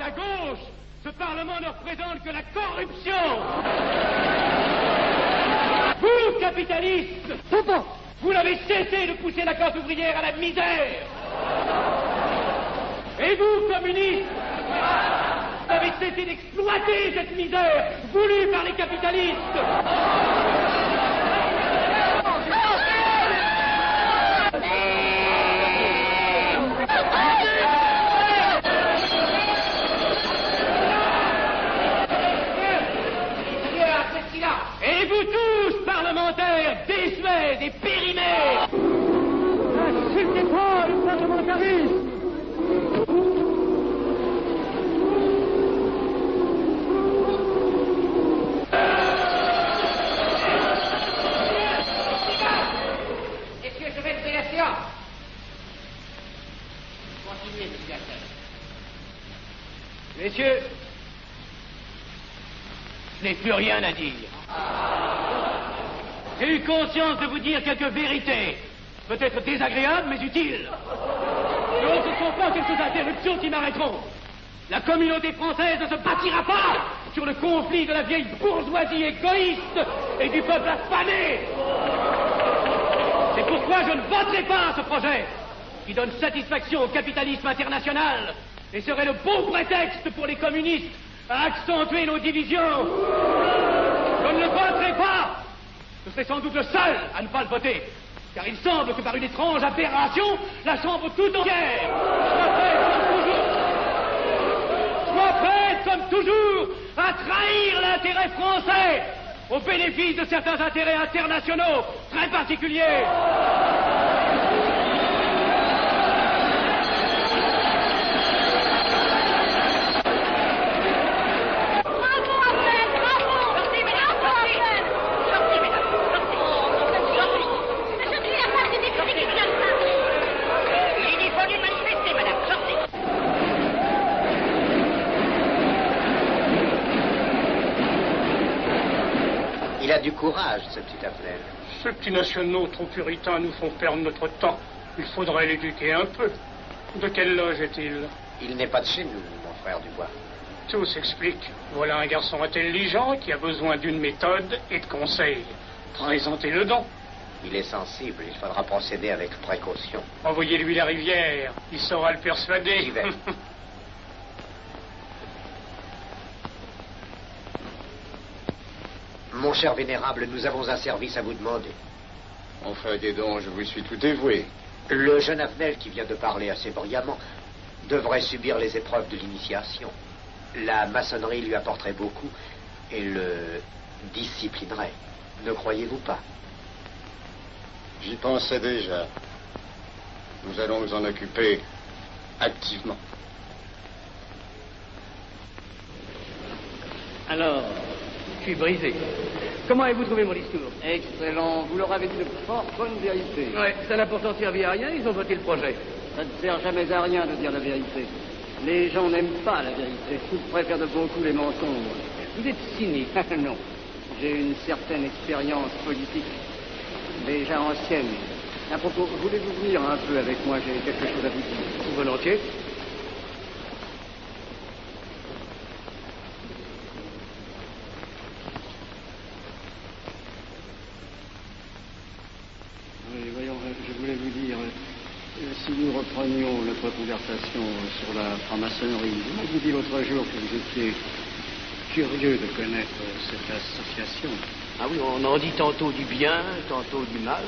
à gauche, ce Parlement ne représente que la corruption. Vous, capitalistes, vous n'avez cessé de pousser la classe ouvrière à la misère. Et vous, communistes, vous avez cessé d'exploiter cette misère voulue par les capitalistes. Et vous tous, parlementaires, désuets et périmés, n'insultez pas le parlementarisme. Messieurs, je vais lever la séance. Continuez, monsieur Jackson. Messieurs, je n'ai plus rien à dire. J'ai eu conscience de vous dire quelques vérités, peut-être désagréables, mais utiles. Non, ce ne sont pas quelques interruptions qui m'arrêteront. La communauté française ne se bâtira pas sur le conflit de la vieille bourgeoisie égoïste et du peuple affamé. C'est pourquoi je ne voterai pas ce projet, qui donne satisfaction au capitalisme international et serait le bon prétexte pour les communistes à accentuer nos divisions. Je ne le voterai pas. Je serai sans doute le seul à ne pas le voter, car il semble que par une étrange aberration, la Chambre tout entière soit prête, comme toujours, à trahir l'intérêt français au bénéfice de certains intérêts internationaux très particuliers. Il a du courage, ce petit Hafnel. Ces petits nationaux trop puritains nous font perdre notre temps. Il faudrait l'éduquer un peu. De quelle loge est-il? Il n'est pas de chez nous, mon frère Dubois. Tout s'explique. Voilà un garçon intelligent qui a besoin d'une méthode et de conseils. Présentez-le donc. Il est sensible, il faudra procéder avec précaution. Envoyez-lui la rivière, il saura le persuader. J'y vais. Mon cher vénérable, nous avons un service à vous demander. Enfin, dis donc, je vous suis tout dévoué. Le jeune Hafnel qui vient de parler assez brillamment devrait subir les épreuves de l'initiation. La maçonnerie lui apporterait beaucoup et le disciplinerait. Ne croyez-vous pas? J'y pensais déjà. Nous allons nous en occuper activement. Alors, je suis brisé. Comment avez-vous trouvé mon discours? Excellent. Vous leur avez dit de fort bonne vérité. Ouais, ça n'a pourtant servi à rien, ils ont voté le projet. Ça ne sert jamais à rien de dire la vérité. Les gens n'aiment pas la vérité. Ils préfèrent de beaucoup les mensonges. Vous êtes cynique. Non. J'ai une certaine expérience politique, déjà ancienne. À propos, voulez-vous venir un peu avec moi? J'ai quelque chose à vous dire. Volontiers. Oui, voyons, je voulais vous dire, si nous reprenions notre conversation sur la franc-maçonnerie, vous m'avez dit l'autre jour que vous étiez curieux de connaître cette association. Ah oui, on en dit tantôt du bien, tantôt du mal.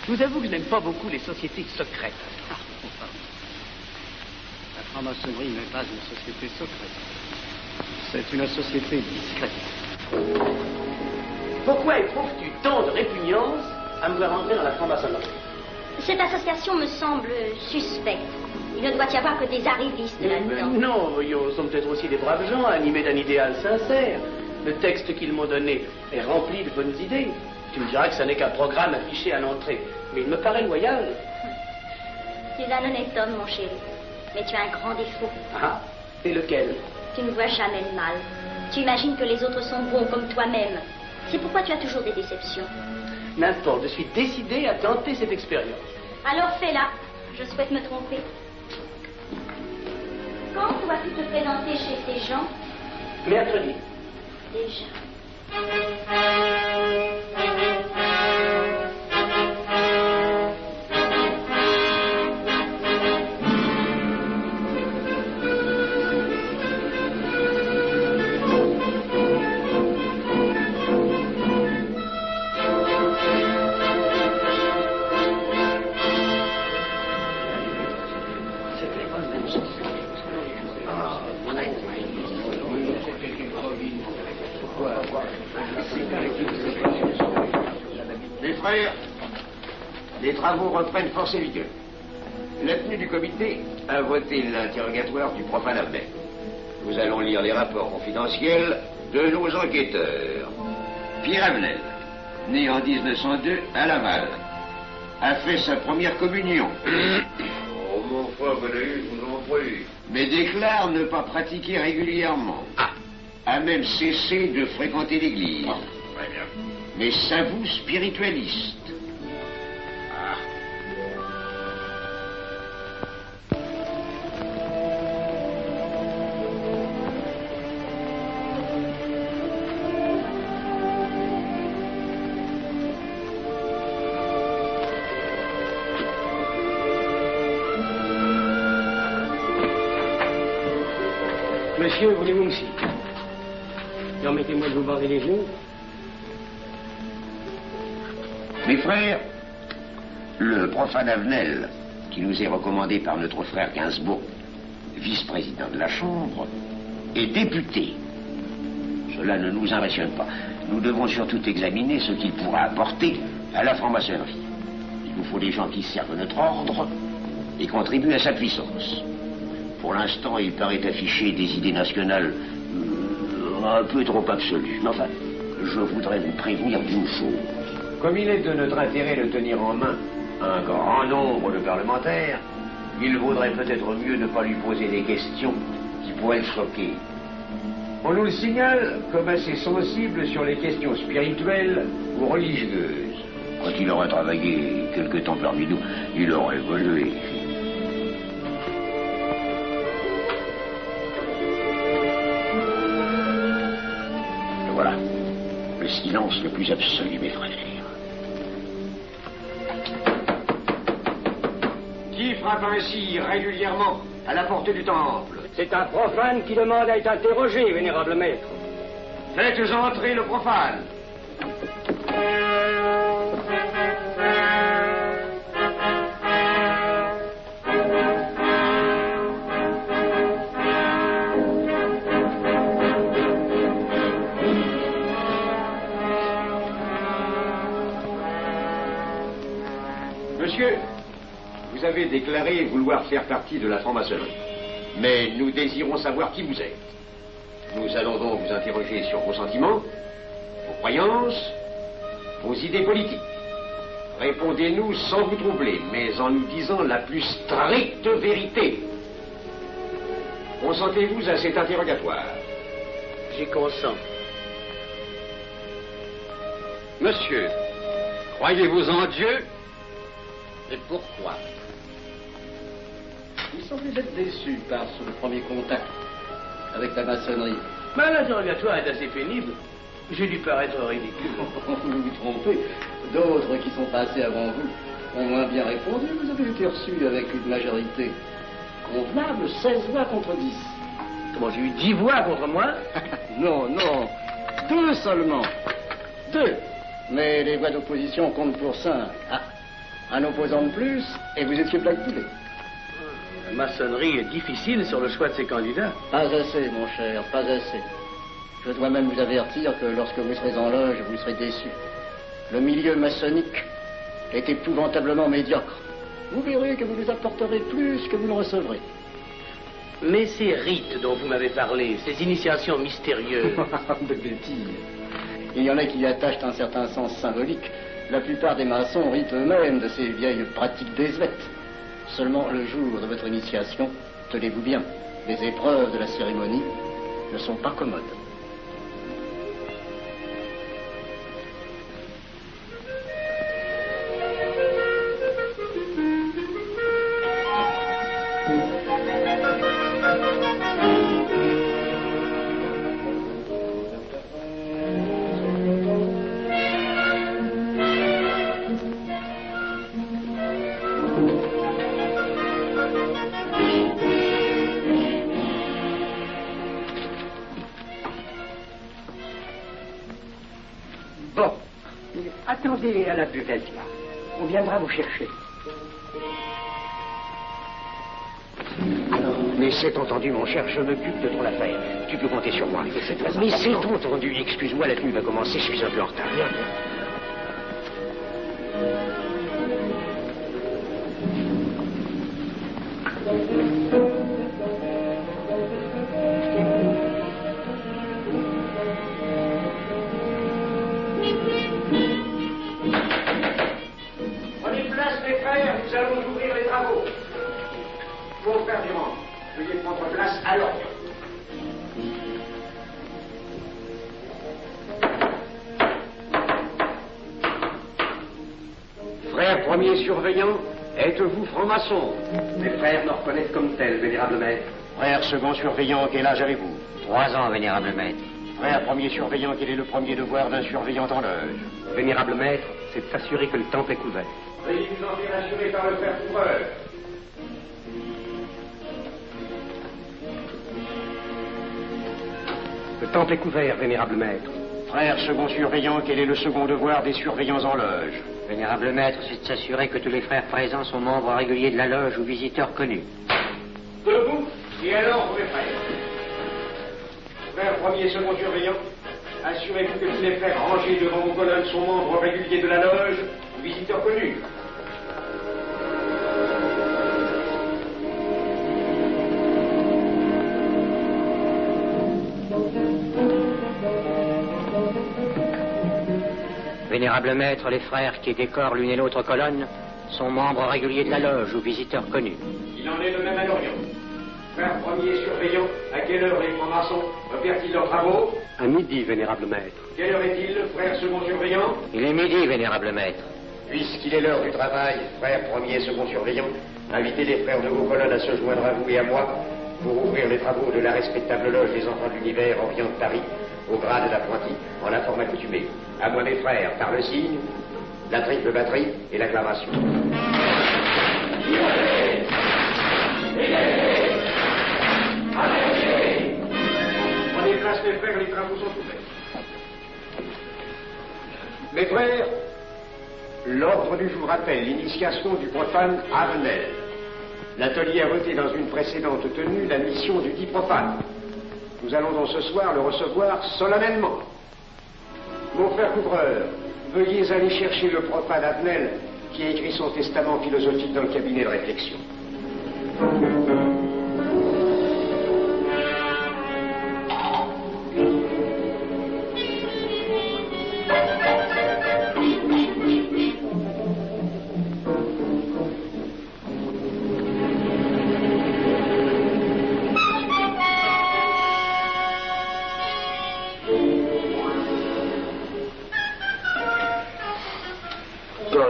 Je vous avoue que je n'aime pas beaucoup les sociétés secrètes. La franc-maçonnerie n'est pas une société secrète. C'est une société discrète. Pourquoi éprouves-tu tant de répugnance à me voir entrer dans la franc-maçonnerie? Cette association me semble suspecte. Il ne doit y avoir que des arrivistes là-dedans. Non, voyons, sont peut-être aussi des braves gens animés d'un idéal sincère. Le texte qu'ils m'ont donné est rempli de bonnes idées. Tu me diras que ce n'est qu'un programme affiché à l'entrée, mais il me paraît loyal. Tu es un honnête homme, mon chéri. Mais tu as un grand défaut. Ah, et lequel? Tu ne vois jamais le mal. Tu imagines que les autres sont bons comme toi-même. C'est pourquoi tu as toujours des déceptions. N'importe, je suis décidé à tenter cette expérience. Alors fais-la. Je souhaite me tromper. Quand dois-tu te présenter chez ces gens? Mercredi. Déjà. Mes frères, les travaux reprennent force et vigueur. La tenue du comité a voté l'interrogatoire du profane Abel. Nous allons lire les rapports confidentiels de nos enquêteurs. Pierre Avenel, né en 1902 à Laval, a fait sa première communion. Oh, mon frère, venez, je vous en prie. Mais déclare ne pas pratiquer régulièrement. A même cessé de fréquenter l'église. Très bien. Mais s'avoue spiritualiste. Monsieur, voulez-vous me citer? Permettez-moi de vous barrer les genoux. Mes frères, le profane Avenel, qui nous est recommandé par notre frère Gainsbourg, vice-président de la Chambre, est député. Cela ne nous impressionne pas. Nous devons surtout examiner ce qu'il pourra apporter à la franc-maçonnerie. Il nous faut des gens qui servent notre ordre et contribuent à sa puissance. Pour l'instant, il paraît afficher des idées nationales un peu trop absolues. Mais enfin, je voudrais vous prévenir d'une chose. Comme il est de notre intérêt de tenir en main un grand nombre de parlementaires, il vaudrait peut-être mieux ne pas lui poser des questions qui pourraient le choquer. On nous le signale comme assez sensible sur les questions spirituelles ou religieuses. Quand il aura travaillé quelque temps parmi nous, il aura évolué. Voilà, le silence le plus absolu, mes frères. Qui frappe ainsi régulièrement à la porte du temple? C'est un profane qui demande à être interrogé, vénérable maître. Faites entrer le profane. Monsieur, vous avez déclaré vouloir faire partie de la franc-maçonnerie. Mais nous désirons savoir qui vous êtes. Nous allons donc vous interroger sur vos sentiments, vos croyances, vos idées politiques. Répondez-nous sans vous troubler, mais en nous disant la plus stricte vérité. Consentez-vous à cet interrogatoire? J'y consens. Monsieur, croyez-vous en Dieu? Et pourquoi? Il semble être déçu par ce premier contact avec la maçonnerie. Mais l'interrogatoire est assez pénible. J'ai dû paraître ridicule. Vous vous trompez. D'autres qui sont passés avant vous ont moins bien répondu. Vous avez été reçu avec une majorité convenable, 16 voix contre 10. Comment, j'ai eu 10 voix contre moi? Non, 2 seulement. 2. Mais les voix d'opposition comptent pour 5. Ah, un opposant de plus, et vous étiez blackboulé. La maçonnerie est difficile sur le choix de ses candidats. Pas assez, mon cher, pas assez. Je dois même vous avertir que lorsque vous serez en loge, vous serez déçu. Le milieu maçonnique est épouvantablement médiocre. Vous verrez que vous nous apporterez plus que vous ne recevrez. Mais ces rites dont vous m'avez parlé, ces initiations mystérieuses... De bêtises. Il y en a qui y attachent un certain sens symbolique. La plupart des maçons ritent eux-mêmes de ces vieilles pratiques désuètes. Seulement, le jour de votre initiation, tenez-vous bien, les épreuves de la cérémonie ne sont pas commodes. Bon, attendez à la buvette, là. On viendra vous chercher. Mais c'est entendu, mon cher, je m'occupe de ton affaire. Tu peux compter sur moi. Mais c'est entendu, excuse-moi, la tenue va commencer, je suis un peu en retard. Viens. Prenez place, mes frères, nous allons ouvrir les travaux. Mon frère Durand, veuillez prendre place à l'ordre. Frère premier surveillant, êtes-vous franc-maçon? Mes frères me reconnaissent comme tel, vénérable maître. Frère second surveillant, quel âge avez-vous? 3 ans, vénérable maître. Frère premier surveillant, quel est le premier devoir d'un surveillant en loge? Vénérable maître, c'est de s'assurer que le temple est couvert. Veuillez vous en faire assurer par le frère couvreur. Le temple est couvert, vénérable maître. Frère second surveillant, quel est le second devoir des surveillants en loge? Vénérable maître, c'est de s'assurer que tous les frères présents sont membres réguliers de la loge ou visiteurs connus. Debout, et alors, mes frères. Frère premier et second surveillant, assurez-vous que tous les frères rangés devant vos colonnes sont membres réguliers de la loge ou visiteurs connus. Vénérable maître, les frères qui décorent l'une et l'autre colonne sont membres réguliers de la loge ou visiteurs connus. Il en est de même à l'Orient. Frère premier surveillant, à quelle heure les francs-maçons opèrent-ils leurs travaux? À midi, vénérable maître. Quelle heure est-il, frère second surveillant? Il est midi, vénérable maître. Puisqu'il est l'heure du travail, frère premier et second surveillant, invitez les frères de vos colonnes à se joindre à vous et à moi pour ouvrir les travaux de la respectable loge des enfants de l'univers Orient de Paris, au grade d'apprenti, en la forme accoutumée. À moi, mes frères, par le signe, la triple batterie et l'acclamation. Prenez place, mes frères, les travaux sont ouverts. Mes frères, l'ordre du jour appelle l'initiation du profane Avenel. L'atelier a voté dans une précédente tenue la mission du dit profane. Nous allons donc ce soir le recevoir solennellement. Mon frère couvreur, veuillez aller chercher le profane Avenel qui a écrit son testament philosophique dans le cabinet de réflexion.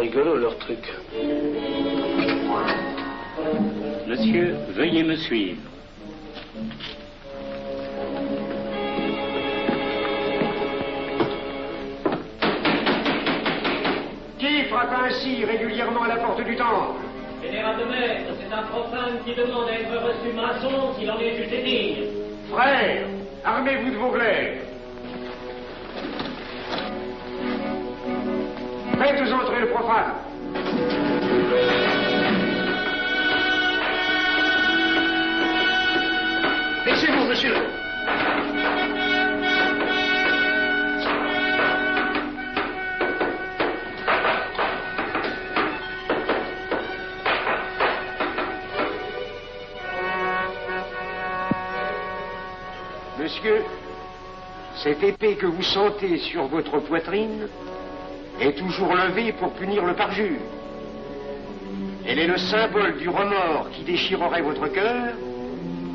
Rigolo leur truc. Monsieur, veuillez me suivre. Qui frappe ainsi régulièrement à la porte du temple? Vénérable maître, c'est un profane qui demande à être reçu maçon s'il en est jugé digne. Frères, armez-vous de vos glaives. Faites entrer le profane. Laissez-vous, monsieur. Monsieur, cette épée que vous sentez sur votre poitrine est toujours levée pour punir le parjure. Elle est le symbole du remords qui déchirerait votre cœur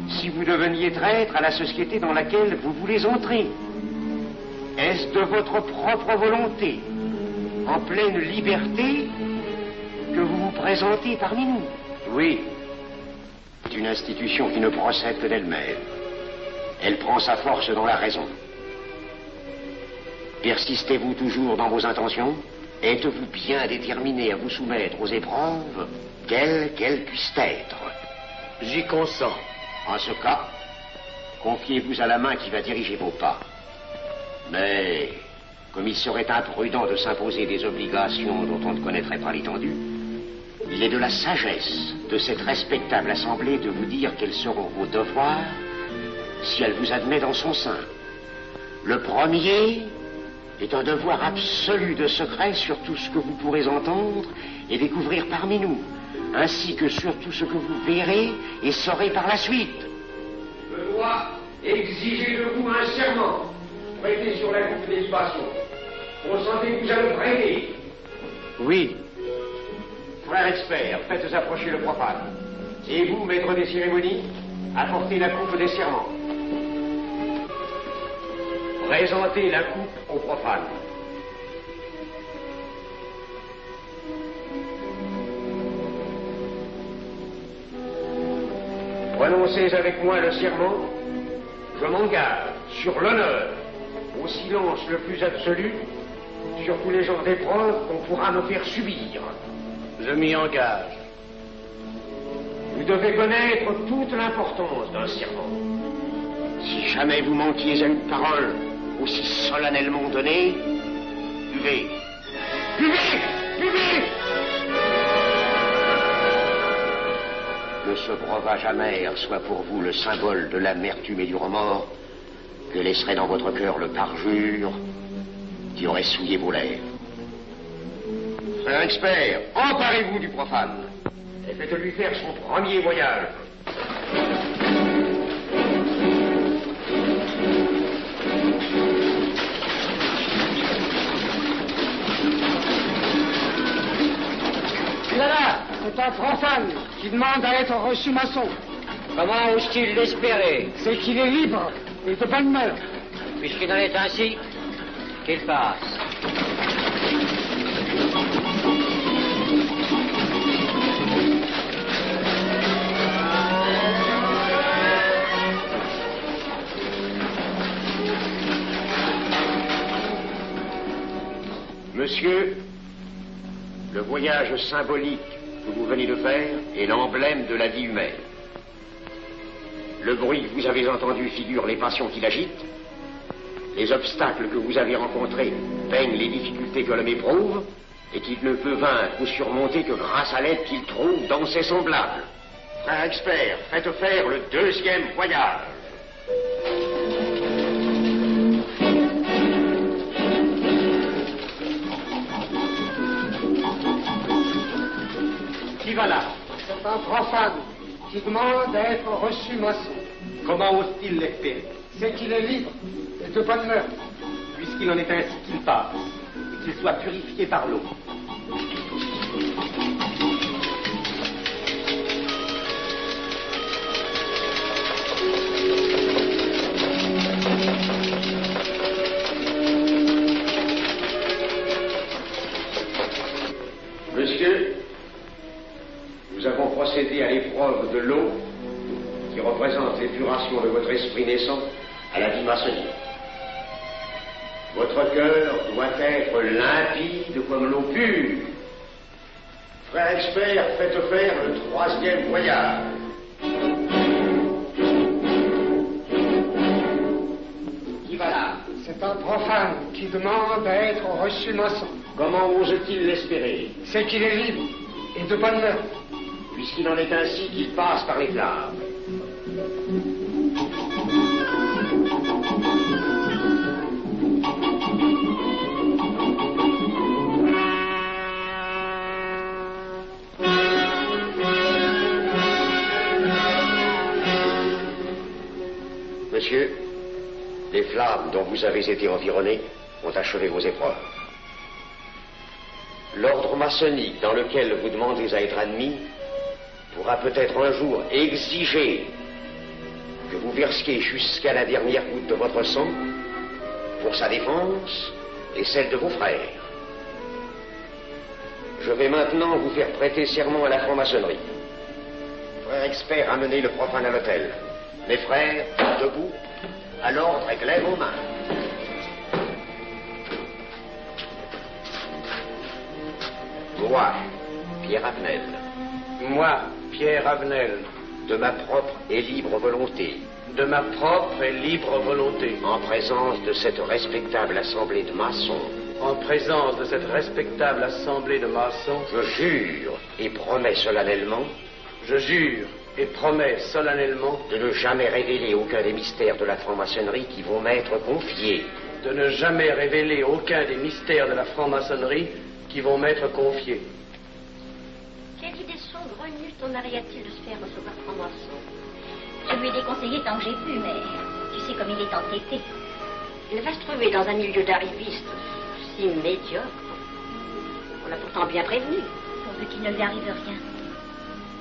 si vous deveniez traître à la société dans laquelle vous voulez entrer. Est-ce de votre propre volonté, en pleine liberté, que vous vous présentez parmi nous? Oui. C'est une institution qui ne procède que d'elle-même. Elle prend sa force dans la raison. Persistez-vous toujours dans vos intentions? Êtes-vous bien déterminé à vous soumettre aux épreuves, quelles qu'elles puissent être? J'y consens. En ce cas, confiez-vous à la main qui va diriger vos pas. Mais comme il serait imprudent de s'imposer des obligations dont on ne connaîtrait pas l'étendue, il est de la sagesse de cette respectable assemblée de vous dire quels seront vos devoirs si elle vous admet dans son sein. Le premier est un devoir absolu de secret sur tout ce que vous pourrez entendre et découvrir parmi nous, ainsi que sur tout ce que vous verrez et saurez par la suite. Je dois exiger de vous un serment prêté sur la coupe des libations. Consentez-vous à le prêter? Oui. Frère expert, faites approcher le profane. Et vous, maître des cérémonies, apportez la coupe des serments. Présentez la coupe au profane. Prononcez avec moi le serment. Je m'engage sur l'honneur, au silence le plus absolu, sur tous les genres d'épreuves qu'on pourra me faire subir. Je m'y engage. Vous devez connaître toute l'importance d'un serment. Si jamais vous manquiez à une parole aussi solennellement donnée, buvez. Buvez! Buvez! Que ce breuvage amer soit pour vous le symbole de l'amertume et du remords que laisserait dans votre cœur le parjure qui aurait souillé vos lèvres. Frère expert, emparez-vous du profane et faites-lui faire son premier voyage. Là, c'est un profane qui demande à être reçu maçon. Comment ose-t-il l'espérer? C'est qu'il est libre et de bonne mœurs. Puisqu'il en est ainsi, qu'il passe. Monsieur, le voyage symbolique que vous venez de faire est l'emblème de la vie humaine. Le bruit que vous avez entendu figure les passions qui l'agitent. Les obstacles que vous avez rencontrés peignent les difficultés que l'homme éprouve et qu'il ne peut vaincre ou surmonter que grâce à l'aide qu'il trouve dans ses semblables. Frère expert, faites faire le deuxième voyage. Qui va là? C'est un profane qui demande à être reçu maçon. Comment ose-t-il l'espérer? C'est qu'il est libre et de bonne mœurs. Puisqu'il en est ainsi qu'il passe, et qu'il soit purifié par l'eau. Monsieur, nous avons procédé à l'épreuve de l'eau qui représente l'épuration de votre esprit naissant à la vie maçonnique. Votre cœur doit être limpide comme l'eau pure. Frère expert, faites faire le troisième voyage. Qui va là? C'est un profane qui demande à être reçu maçon. Comment ose-t-il l'espérer? C'est qu'il est libre et de bonne mœurs. Puisqu'il en est ainsi qu'il passe par les flammes. Monsieur, les flammes dont vous avez été environné ont achevé vos épreuves. L'ordre maçonnique dans lequel vous demandez à être admis pourra peut-être un jour exiger que vous versiez jusqu'à la dernière goutte de votre sang pour sa défense et celle de vos frères. Je vais maintenant vous faire prêter serment à la franc-maçonnerie. Frère expert, amenez le profane à l'autel. Mes frères, debout, à l'ordre et glaive aux mains. Moi, Pierre Avenel. Moi, Pierre Avenel. De ma propre et libre volonté. De ma propre et libre volonté. En présence de cette respectable assemblée de maçons. En présence de cette respectable assemblée de maçons. Je jure et promets solennellement. Je jure et promets solennellement. De ne jamais révéler aucun des mystères de la franc-maçonnerie qui vont m'être confiés. De ne jamais révéler aucun des mystères de la franc-maçonnerie qui vont m'être confiés. Quelle idée saugrenue ton mari a-t-il de se faire recevoir franc-maçon? Je lui ai déconseillé tant que j'ai pu, mais tu sais comme il est entêté. Il va se trouver dans un milieu d'arrivistes si médiocre. On l'a pourtant bien prévenu. Pourvu qu'il ne lui arrive rien.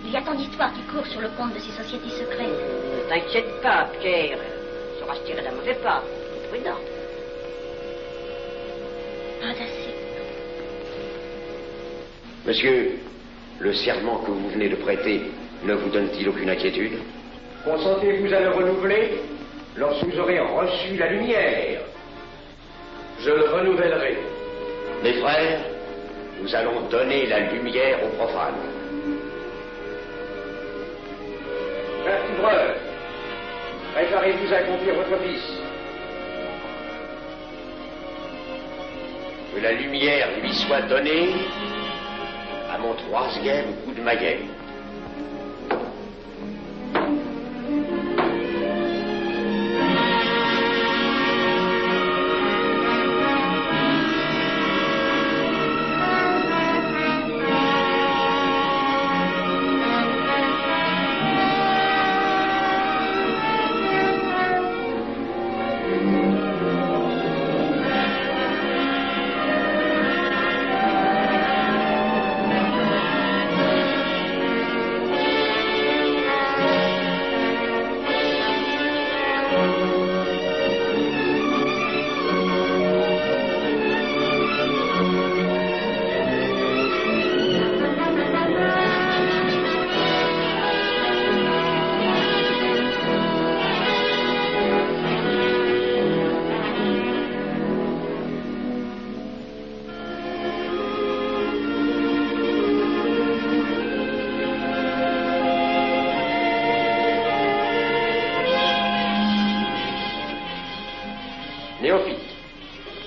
Il y a tant d'histoires qui courent sur le compte de ces sociétés secrètes. Ne t'inquiète pas, Pierre. Il saura se tirer d'un mauvais pas. Prudent. Pas d'assez. Monsieur, le serment que vous venez de prêter ne vous donne-t-il aucune inquiétude? Consentez-vous à le renouveler lorsque vous aurez reçu la lumière? Je le renouvellerai. Mes frères, nous allons donner la lumière aux profanes. Frère Couvreur, préparez-vous à accomplir votre office. Que la lumière lui soit donnée à mon 3e coup de maillet.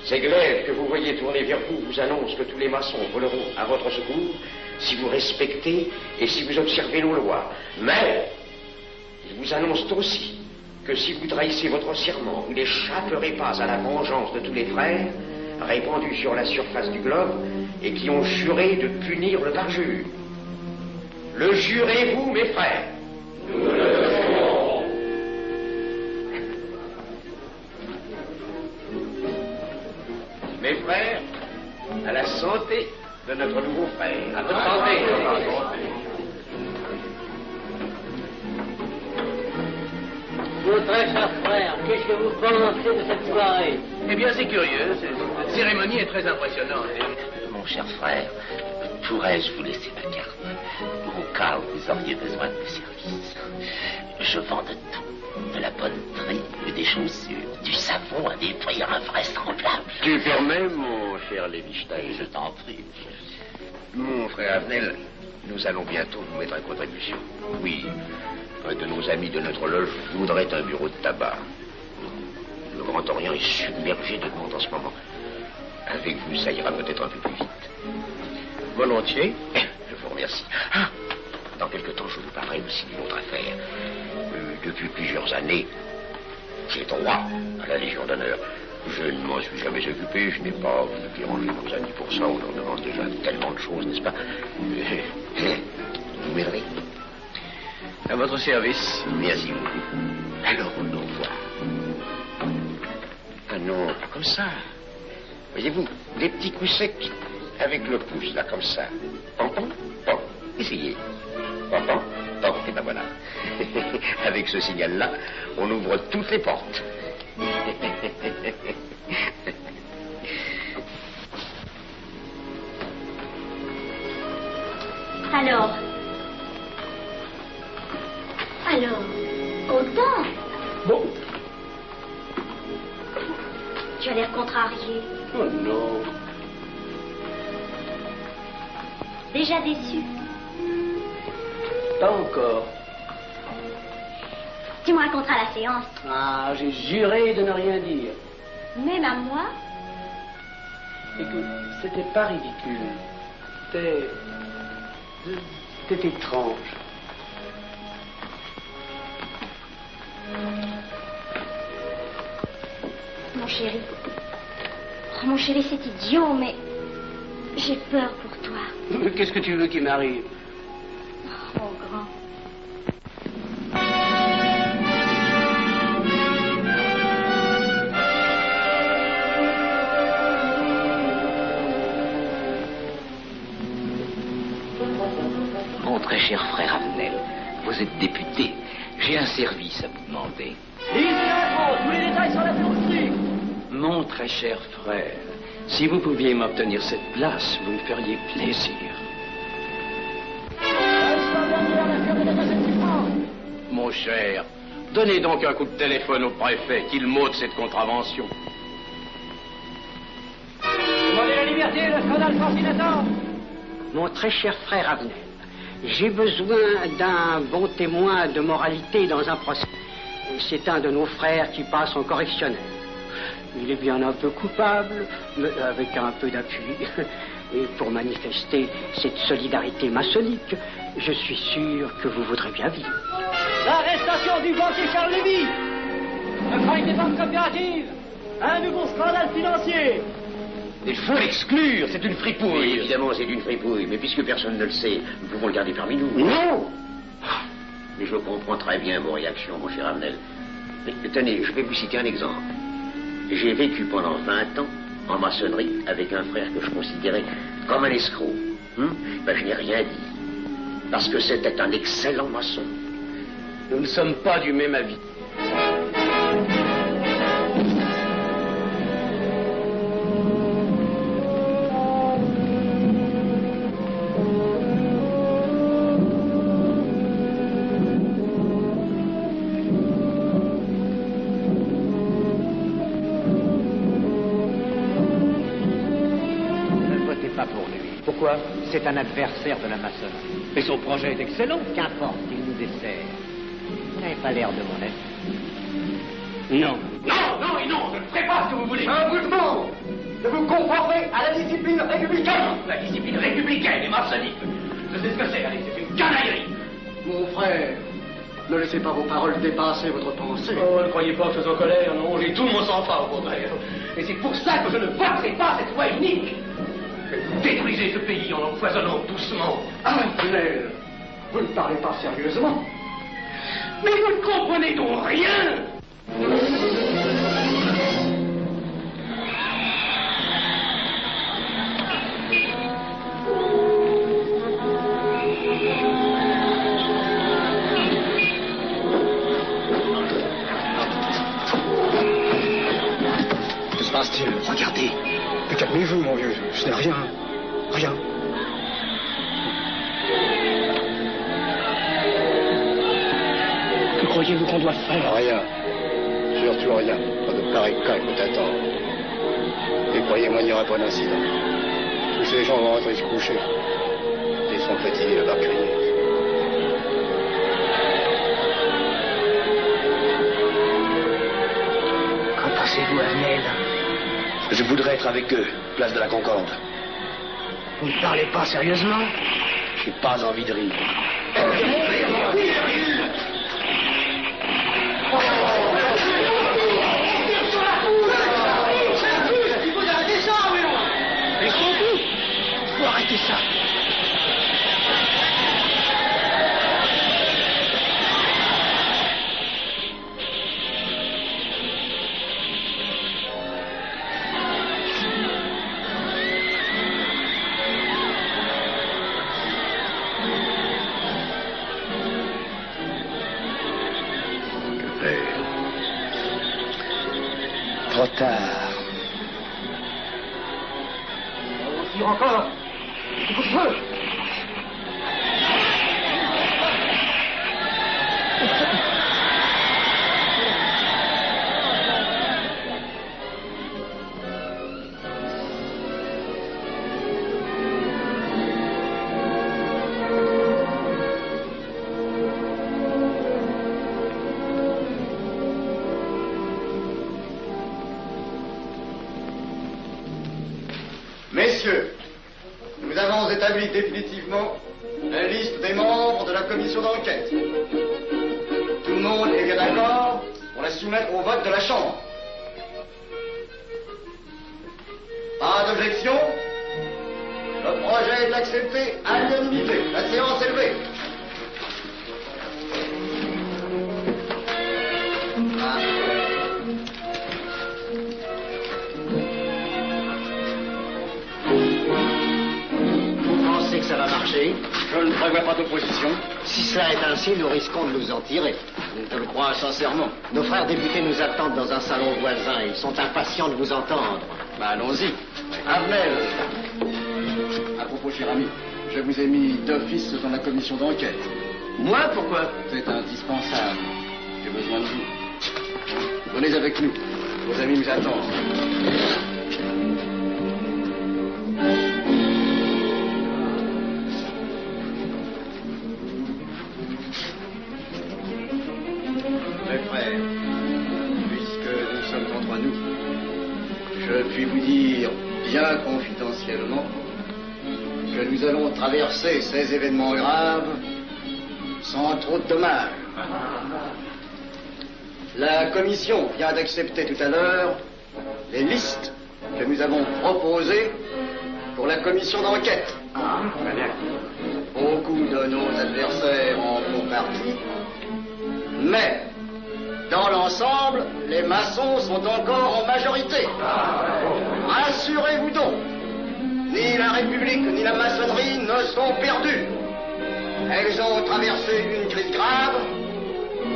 Ces glaives que vous voyez tourner vers vous vous annoncent que tous les maçons voleront à votre secours si vous respectez et si vous observez nos lois. Mais ils vous annoncent aussi que si vous trahissez votre serment, vous n'échapperez pas à la vengeance de tous les frères répandus sur la surface du globe et qui ont juré de punir le parjure. Le jurez-vous, mes frères? Nous le jurons. Mes frères, à la santé de notre nouveau frère. À votre santé. Mon très cher frère, qu'est-ce que vous pensez de cette soirée? Eh bien, c'est curieux. Cette cérémonie est très impressionnante. Mon cher frère, pourrais-je vous laisser ma carte au cas où vous auriez besoin de mes services? Je vends de tout. De la poterie, des chaussures, du savon à des prix invraisemblables. Tu permets, mon cher Lévi-Stein? Je t'en prie. Mon frère Avenel, nous allons bientôt vous mettre à contribution. Oui, un de nos amis de notre loge voudrait un bureau de tabac. Le Grand Orient est submergé de monde en ce moment. Avec vous, ça ira peut-être un peu plus vite. Volontiers. Je vous remercie. Ah, dans quelque temps, je vous parlerai aussi d'une autre affaire. Depuis plusieurs années, j'ai droit à la Légion d'honneur. Je ne m'en suis jamais occupé, je n'ai pas voulu déranger nos amis pour ça, on leur demande déjà tellement de choses, n'est-ce pas? Vous m'aiderez? À votre service. Merci beaucoup. Alors, on nous voit. Ah non, pas comme ça. Voyez-vous, des petits coups secs avec le pouce, là, comme ça. Pam, pam, pam. Essayez. Pam, pam, pam. Et ben voilà. Avec ce signal-là, on ouvre toutes les portes. Alors, content? Bon. Tu as l'air contrarié. Oh non. Déjà déçu? Pas encore. Tu me raconteras la séance. Ah, j'ai juré de ne rien dire. Même à moi? Écoute, c'était pas ridicule. C'était étrange. Mon chéri. Oh, mon chéri, c'est idiot, mais j'ai peur pour toi. Qu'est-ce que tu veux qu'il m'arrive? Oh, grand. Mon très cher frère Avenel, vous êtes député. J'ai un service à vous demander. Lisez l'info, tous les détails sur la poursuite. Mon très cher frère, si vous pouviez m'obtenir cette place, vous me feriez plaisir. Mon cher, donnez donc un coup de téléphone au préfet, qu'il m'ôte cette contravention. Demandez la liberté, le scandale fascinateur. Mon très cher frère Avenel, j'ai besoin d'un bon témoin de moralité dans un procès. C'est un de nos frères qui passe en correctionnel. Il est bien un peu coupable, mais avec un peu d'appui. Et pour manifester cette solidarité maçonnique, je suis sûr que vous voudrez bien vivre. L'arrestation du banquier Charles Lévy. Le crime des banques coopératives. Un nouveau scandale financier. Il faut l'exclure, c'est une fripouille. Oui, évidemment, c'est une fripouille, mais puisque personne ne le sait, nous pouvons le garder parmi nous. Non! Mais je comprends très bien vos réactions, mon cher Avenel. Mais tenez, je vais vous citer un exemple. J'ai vécu pendant 20 ans en maçonnerie avec un frère que je considérais comme un escroc. Ben, je n'ai rien dit. Parce que c'était un excellent maçon. Nous ne sommes pas du même avis. Pourquoi? C'est un adversaire de la maçonnerie. Mais son projet est excellent. Qu'importe, il nous dessert. Vous n'avez pas l'air de mon avis. Non. Non, non et non, je ne ferai pas ce que vous voulez. Un vous demande de vous conformer à la discipline républicaine. La discipline républicaine et maçonnique. Je sais ce que c'est, allez, c'est une canaillerie. Mon frère, ne laissez pas vos paroles dépasser votre pensée. Oh, ne croyez pas que je suis en colère, non, j'ai tout mon sang-froid au contraire. Et c'est pour ça que je ne voterai pas cette loi unique. Vous détruisez ce pays en l'empoisonnant doucement. Avenel, vous ne parlez pas sérieusement. Mais vous ne comprenez donc rien. Que se passe-t-il? Regardez. Mais calmez-vous, mon vieux. Ce n'est rien. Rien. Que croyez-vous qu'on doit faire? Rien. Surtout rien. Pas de pareil cas il faut attendre. Et croyez-moi, il n'y aura pas d'incident. Tous ces gens vont rentrer se coucher. Ils sont fatigués de leur crier. Qu'en pensez-vous, Avenel? Je voudrais être avec eux, place de la Concorde. Vous ne parlez pas sérieusement? J'ai pas envie de rire. Faut arrêter ça. Que faire? Trop tard. On tire encore. Coup de feu. Messieurs, nous avons établi définitivement la liste des membres de la commission d'enquête. Tout le monde est bien d'accord pour la soumettre au vote de la Chambre. Pas d'objection? Le projet est accepté à l'unanimité. La séance est levée. Vous pensez que ça va marcher? Je ne prévois pas d'opposition. Si cela est ainsi, nous risquons de nous en tirer. Je le crois sincèrement. Nos frères députés nous attendent dans un salon voisin. Ils sont impatients de vous entendre. Allons-y. Avenel. À propos, cher ami, je vous ai mis d'office dans la commission d'enquête. Moi, pourquoi? C'est indispensable. J'ai besoin de vous. Venez avec nous. Vos amis nous attendent. Mes frères, puisque nous sommes entre nous, je puis vous dire bien confidentiellement que nous allons traverser ces événements graves sans trop de dommages. La commission vient d'accepter tout à l'heure les listes que nous avons proposées pour la commission d'enquête. Beaucoup de nos adversaires en font partie, mais dans l'ensemble, les maçons sont encore en majorité. Rassurez-vous donc, ni la République ni la maçonnerie ne sont perdues. Elles ont traversé une crise grave.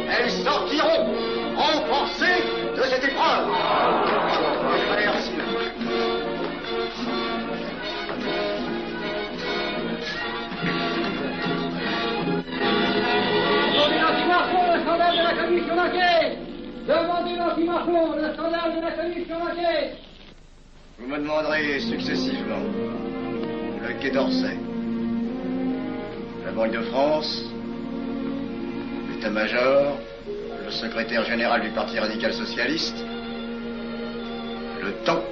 Elles sortiront renforcées de cette épreuve. Merci. Demandez l'anti-Marfond, le scandale de la commission d'enquête. Demandez l'anti-Marfond, le scandale de la commission d'enquête. Vous me demanderez successivement le Quai d'Orsay, la Banque de France, l'état-major, le secrétaire général du Parti radical socialiste, le temps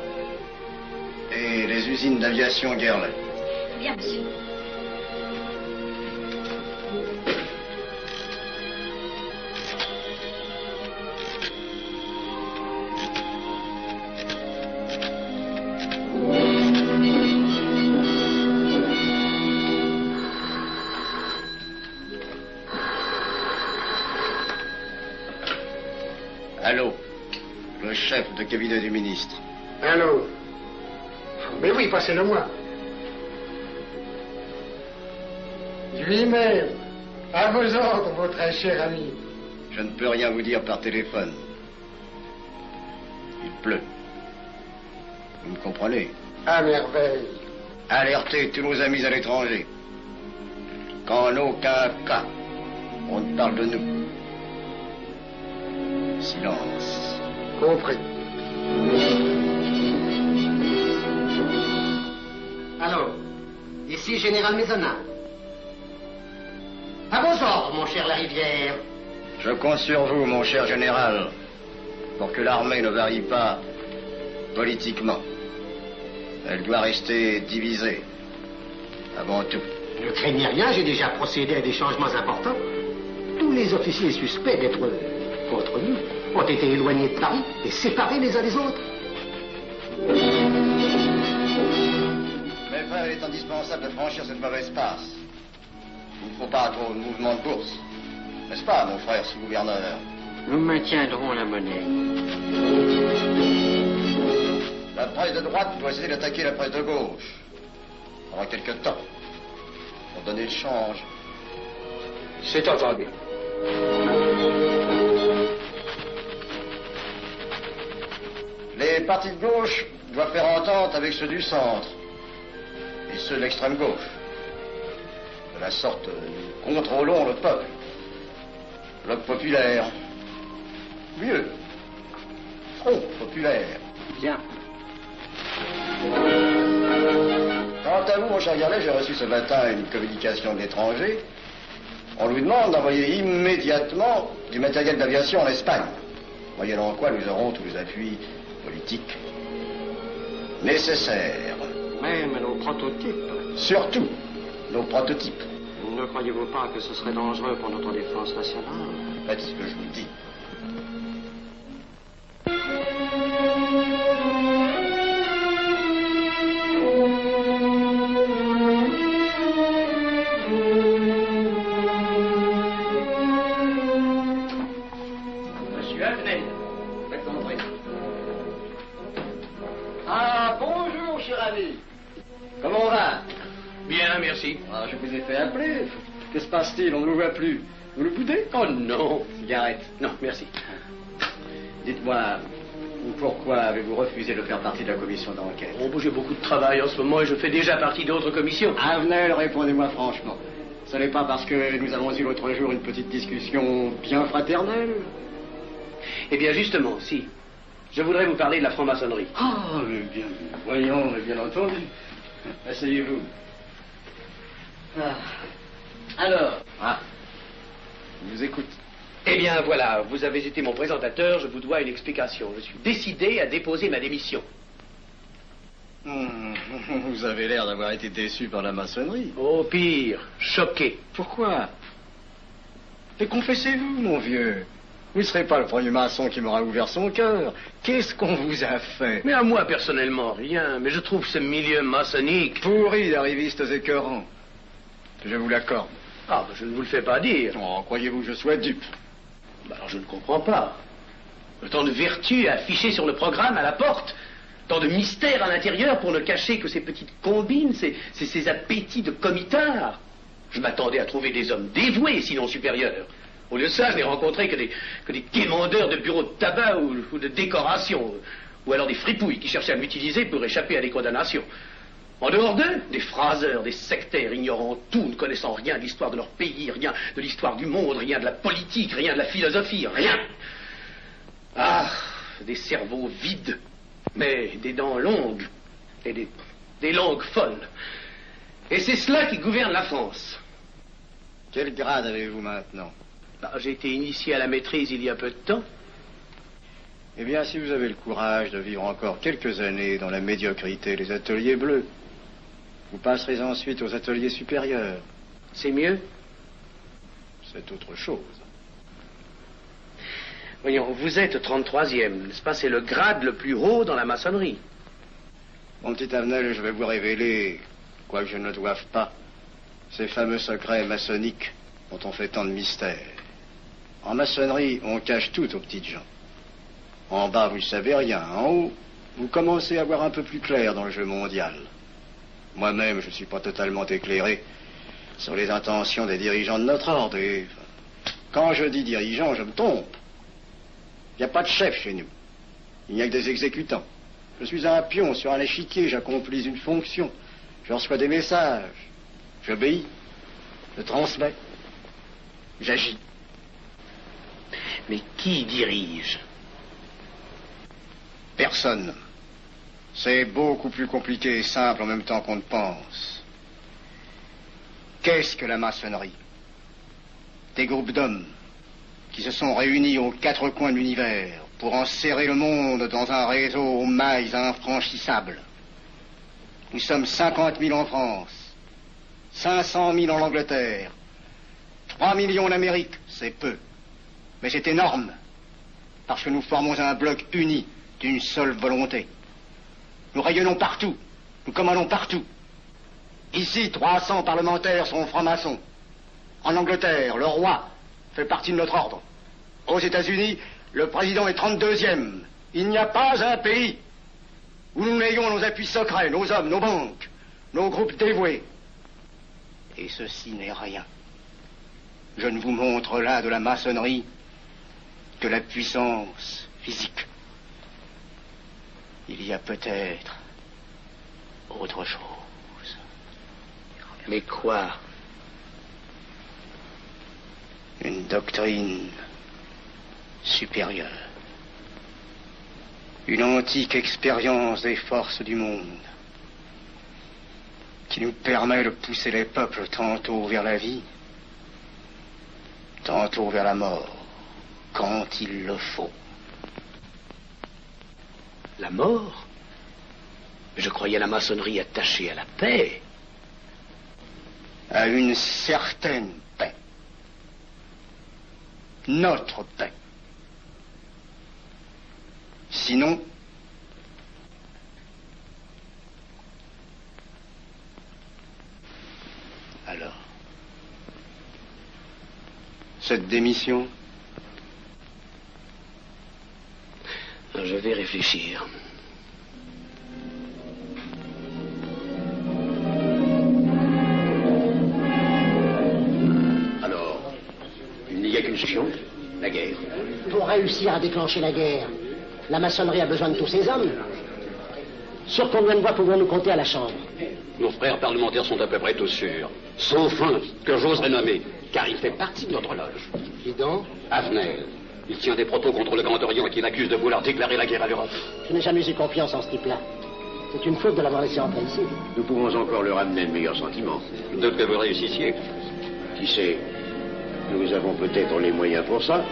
et les usines d'aviation Guerlain. Bien, monsieur. Allô, le chef de cabinet du ministre. Allô? Mais oui, passez-le moi. Lui-même, à vos ordres, mon très cher ami. Je ne peux rien vous dire par téléphone. Il pleut. Vous me comprenez? À merveille. Alertez tous nos amis à l'étranger qu'en aucun cas on ne parle de nous. Silence. Compris. Allô, ici Général Maisonnat. À vos ordres, mon cher Larivière. Je compte sur vous, mon cher général, pour que l'armée ne varie pas politiquement. Elle doit rester divisée, avant tout. Ne craignez rien, j'ai déjà procédé à des changements importants. Tous les officiers suspects d'être contre nous ont été éloignés de Paris et séparés les uns des autres. Mes frères, il est indispensable de franchir cette mauvaise passe. Il ne faut pas trop de mouvement de bourse. N'est-ce pas, mon frère sous-gouverneur? Nous maintiendrons la monnaie. La presse de droite doit essayer d'attaquer la presse de gauche. Pendant quelque temps. Pour donner le change. C'est entendu. Les partis de gauche doivent faire entente avec ceux du centre. Et ceux de l'extrême gauche. De la sorte, nous contrôlons le peuple. Bloc populaire. Mieux. Front populaire. Bien. Quant à vous, mon cher Garlet, j'ai reçu ce matin une communication de l'étranger. On nous demande d'envoyer immédiatement du matériel d'aviation en Espagne. Moyennant quoi nous aurons tous les appuis politiques nécessaires. Mais prototypes. Surtout nos prototypes. Ne croyez-vous pas que ce serait dangereux pour notre défense nationale? Faites ce que je vous dis. Monsieur Avenel, faites entrer. Ah, bonjour, cher ami. Comment on va? Bien, merci. Ah, je vous ai fait appeler. Que se passe-t-il? On ne vous voit plus. Vous le boudez? Oh non. Cigarette. Non, merci. Dites-moi, pourquoi avez-vous refusé de faire partie de la commission d'enquête? Oh, j'ai beaucoup de travail en ce moment et je fais déjà partie d'autres commissions. Avenel, répondez-moi franchement. Ce n'est pas parce que nous avons eu l'autre jour une petite discussion bien fraternelle? Eh bien, justement, si. Je voudrais vous parler de la franc-maçonnerie. Ah, mais bien, voyons, mais bien entendu. Asseyez-vous. Ah. Alors? Ah. Je vous écoute. Eh bien, voilà, vous avez été mon présentateur, je vous dois une explication. Je suis décidé à déposer ma démission. Vous avez l'air d'avoir été déçu par la maçonnerie. Oh, pire, choqué. Pourquoi? Et confessez-vous, mon vieux. Vous ne serez pas le premier maçon qui m'aura ouvert son cœur. Qu'est-ce qu'on vous a fait? Mais à moi, personnellement, rien. Mais je trouve ce milieu maçonnique... pourri d'arrivistes écœurants. Je vous l'accorde. Ah, je ne vous le fais pas dire. Oh, croyez-vous que je sois dupe? Alors, je ne comprends pas. Tant de vertus affichées sur le programme à la porte. Tant de mystères à l'intérieur pour ne cacher que ces petites combines, ces appétits de comitard. Je m'attendais à trouver des hommes dévoués, sinon supérieurs. Au lieu de ça, je n'ai rencontré que des quémandeurs de bureaux de tabac ou de décoration, ou alors des fripouilles qui cherchaient à m'utiliser pour échapper à des condamnations. En dehors d'eux, des phraseurs, des sectaires ignorant tout, ne connaissant rien de l'histoire de leur pays, rien de l'histoire du monde, rien de la politique, rien de la philosophie, rien. Ah, des cerveaux vides, mais des dents longues et des langues folles. Et c'est cela qui gouverne la France. Quel grade avez-vous maintenant? J'ai été initié à la maîtrise il y a peu de temps. Eh bien, si vous avez le courage de vivre encore quelques années dans la médiocrité des ateliers bleus, vous passerez ensuite aux ateliers supérieurs. C'est mieux? C'est autre chose. Voyons, vous êtes 33e, n'est-ce pas? C'est le grade le plus haut dans la maçonnerie. Mon petit Avenel, je vais vous révéler, quoique je ne le doive pas, ces fameux secrets maçonniques dont on fait tant de mystères. En maçonnerie, on cache tout aux petites gens. En bas, vous ne savez rien. En haut, vous commencez à voir un peu plus clair dans le jeu mondial. Moi-même, je ne suis pas totalement éclairé sur les intentions des dirigeants de notre ordre. Et quand je dis dirigeants, je me trompe. Il n'y a pas de chef chez nous. Il n'y a que des exécutants. Je suis un pion sur un échiquier, j'accomplis une fonction. Je reçois des messages. J'obéis. Je transmets. J'agis. Mais qui dirige? Personne. C'est beaucoup plus compliqué et simple en même temps qu'on ne pense. Qu'est-ce que la maçonnerie? Des groupes d'hommes qui se sont réunis aux quatre coins de l'univers pour enserrer le monde dans un réseau aux mailles infranchissables. Nous sommes 50 000 en France, 500 000 en Angleterre, 3 millions en Amérique, c'est peu. Mais c'est énorme, parce que nous formons un bloc uni d'une seule volonté. Nous rayonnons partout, nous commandons partout. Ici, 300 parlementaires sont francs-maçons. En Angleterre, le roi fait partie de notre ordre. Aux États-Unis, le président est 32e. Il n'y a pas un pays où nous n'ayons nos appuis secrets, nos hommes, nos banques, nos groupes dévoués. Et ceci n'est rien. Je ne vous montre là de la maçonnerie que la puissance physique. Il y a peut-être autre chose. Mais quoi? Une doctrine supérieure. Une antique expérience des forces du monde qui nous permet de pousser les peuples tantôt vers la vie, tantôt vers la mort, quand il le faut. La mort? Je croyais la maçonnerie attachée à la paix. À une certaine paix. Notre paix. Sinon, alors, cette démission? Je vais réfléchir. Alors, il n'y a qu'une solution, la guerre. Pour réussir à déclencher la guerre, la maçonnerie a besoin de tous ses hommes. Sur combien de voix pouvons-nous compter à la Chambre? Nos frères parlementaires sont à peu près tous sûrs. Sauf un, que j'oserais nommer, car il fait partie de notre loge. Qui donc? Avenel. Il tient des propos contre le Grand Orient et qu'il accuse de vouloir déclarer la guerre à l'Europe. Je n'ai jamais eu confiance en ce type-là. C'est une faute de l'avoir laissé entrer ici. Nous pouvons encore leur amener le meilleur sentiment. De que vous réussissiez. Qui sait, nous avons peut-être les moyens pour ça.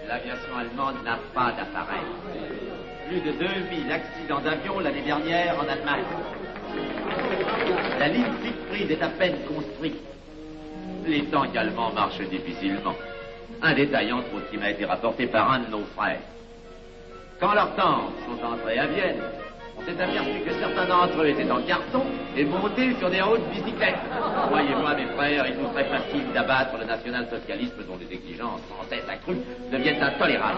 L'aviation allemande n'a pas d'appareil. Plus de 2000 accidents d'avion l'année dernière en Allemagne. La ligne Siegfried est à peine construite. Les tanks allemands marchent difficilement. Un détail entre autres qui m'a été rapporté par un de nos frères. Quand leurs tanks sont entrés à Vienne, on s'est aperçu que certains d'entre eux étaient en carton et montés sur des hautes bicyclettes. Croyez-moi, mes frères, il nous serait facile d'abattre le national-socialisme dont les exigences sans cesse accrues deviennent intolérables.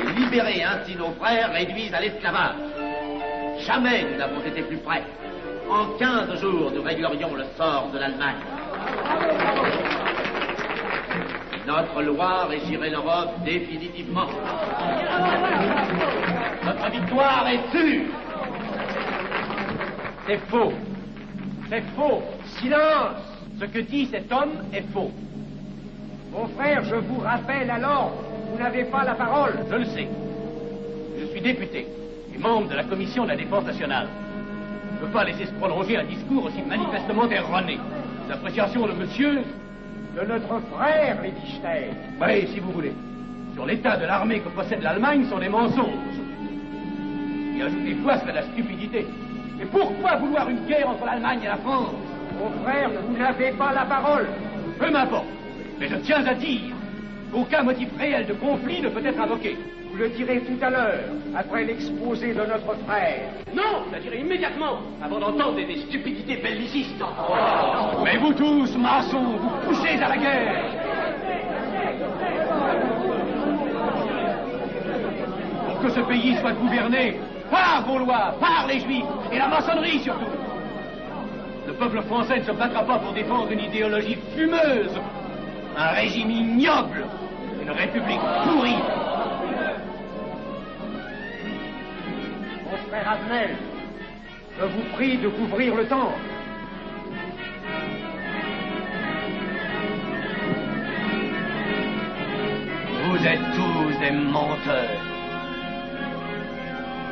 Et libérer ainsi nos frères réduisent à l'esclavage. Jamais nous n'avons été plus près. En 15 jours, nous réglerions le sort de l'Allemagne. Notre loi régirait l'Europe définitivement. Notre victoire est sûre. C'est faux. C'est faux. Silence. Ce que dit cet homme est faux. Mon frère, je vous rappelle alors, vous n'avez pas la parole. Je le sais. Je suis député et membre de la commission de la défense nationale. Je ne peux pas laisser se prolonger un discours aussi manifestement erroné. L'appréciation de monsieur, de notre frère, Liechtenstein. Oui, si vous voulez. Sur l'état de l'armée que possède l'Allemagne sont des mensonges. Et ajouter quoi serait de la stupidité. Et pourquoi vouloir une guerre entre l'Allemagne et la France? Mon frère, vous n'avez pas la parole. Peu m'importe. Mais je tiens à dire qu'aucun motif réel de conflit ne peut être invoqué. Vous le direz tout à l'heure, après l'exposé de notre frère. Non, je le dirai immédiatement, avant d'entendre des stupidités bellicistes. Oh. Mais vous tous, maçons, vous poussez à la guerre. Pour que ce pays soit gouverné par vos lois, par les Juifs, et la maçonnerie surtout. Le peuple français ne se battra pas pour défendre une idéologie fumeuse, un régime ignoble, une république pourrie. Mon frère Avenel, je vous prie de couvrir le temple. Vous êtes tous des menteurs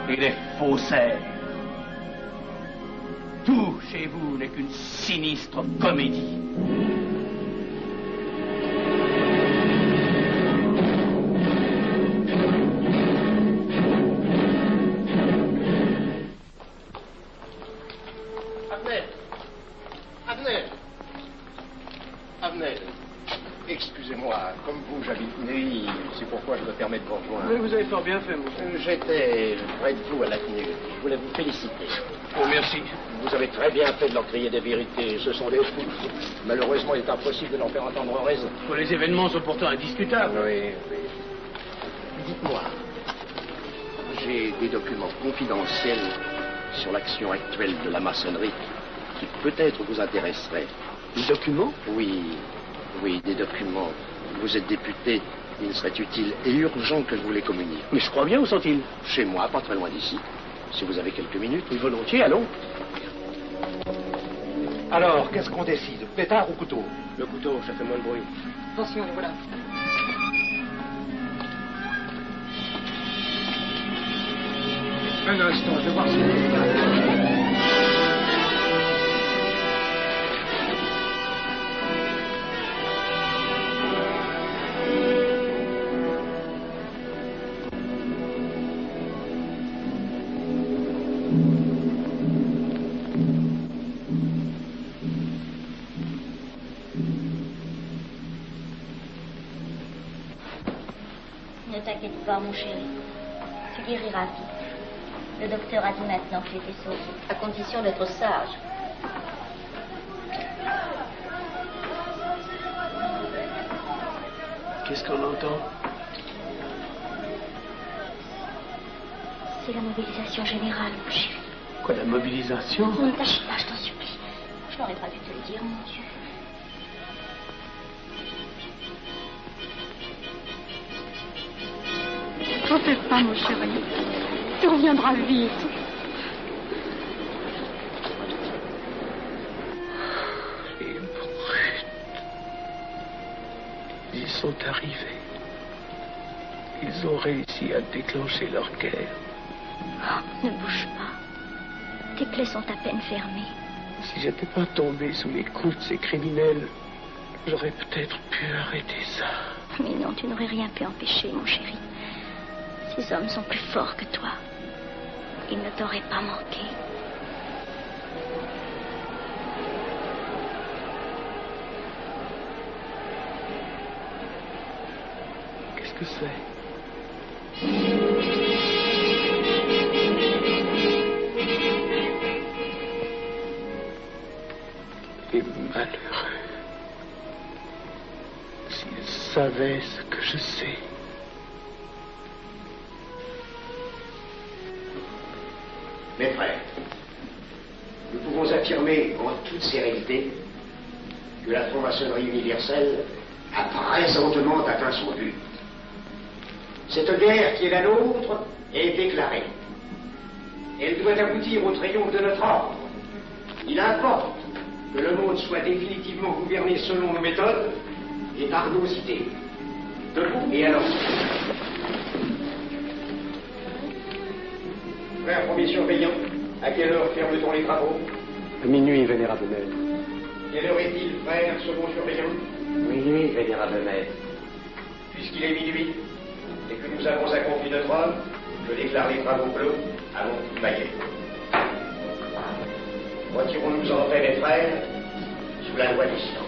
et des faussaires. Tout chez vous n'est qu'une sinistre comédie. Avenel, excusez-moi, comme vous, j'habite Neuilly, c'est pourquoi je me permets de vous rejoindre. Mais vous avez fort bien fait, mon frère. J'étais près de vous à la tenue. Je voulais vous féliciter. Oh, merci. Vous avez très bien fait de leur crier des vérités. Ce sont des fous. Malheureusement, il est impossible de leur faire entendre raison. Les événements sont pourtant indiscutables. Oui, oui. Dites-moi, j'ai des documents confidentiels sur l'action actuelle de la maçonnerie qui peut-être vous intéresseraient. Des documents? Oui, oui, des documents. Vous êtes député, il serait utile et urgent que je vous les communique. Mais je crois bien, où sont-ils? Chez moi, pas très loin d'ici. Si vous avez quelques minutes. Oui, volontiers, allons. Alors, qu'est-ce qu'on décide? Pétard ou couteau? Le couteau, ça fait moins de bruit. Attention, les voilà. Un instant, je vais voir si... t'inquiète pas, mon chéri. Tu guériras vite. Le docteur a dit maintenant que tu étais sauvé, à condition d'être sage. Qu'est-ce qu'on entend? C'est la mobilisation générale, mon chéri. Quoi, la mobilisation? Ne t'agite pas, je t'en supplie. Je n'aurais pas dû te le dire, mon Dieu. T'en fais pas, mon chéri. Tu reviendras vite. Les brutes. Ils sont arrivés. Ils ont réussi à déclencher leur guerre. Ne bouge pas. Tes plaies sont à peine fermées. Si j'étais pas tombé sous les coups de ces criminels, j'aurais peut-être pu arrêter ça. Mais non, tu n'aurais rien pu empêcher, mon chéri. Ces hommes sont plus forts que toi. Ils ne t'auraient pas manqué. Qu'est-ce que c'est? Les malheureux. S'ils savaient ce que je sais. Mes frères, nous pouvons affirmer en toute sérénité que la franc-maçonnerie universelle a présentement atteint son but. Cette guerre qui est la nôtre est déclarée. Elle doit aboutir au triomphe de notre ordre. Il importe que le monde soit définitivement gouverné selon nos méthodes et par nos idées. Debout et alors. Frère premier surveillant, à quelle heure ferme-t-on les travaux? À minuit, vénérable maître. Quelle heure est-il, frère second surveillant? Minuit, vénérable maître. Puisqu'il est minuit et que nous avons accompli notre œuvre, je déclare les travaux clos. Allons, vaillez. Retirons-nous en paix, mes frères, sous la loi du silence.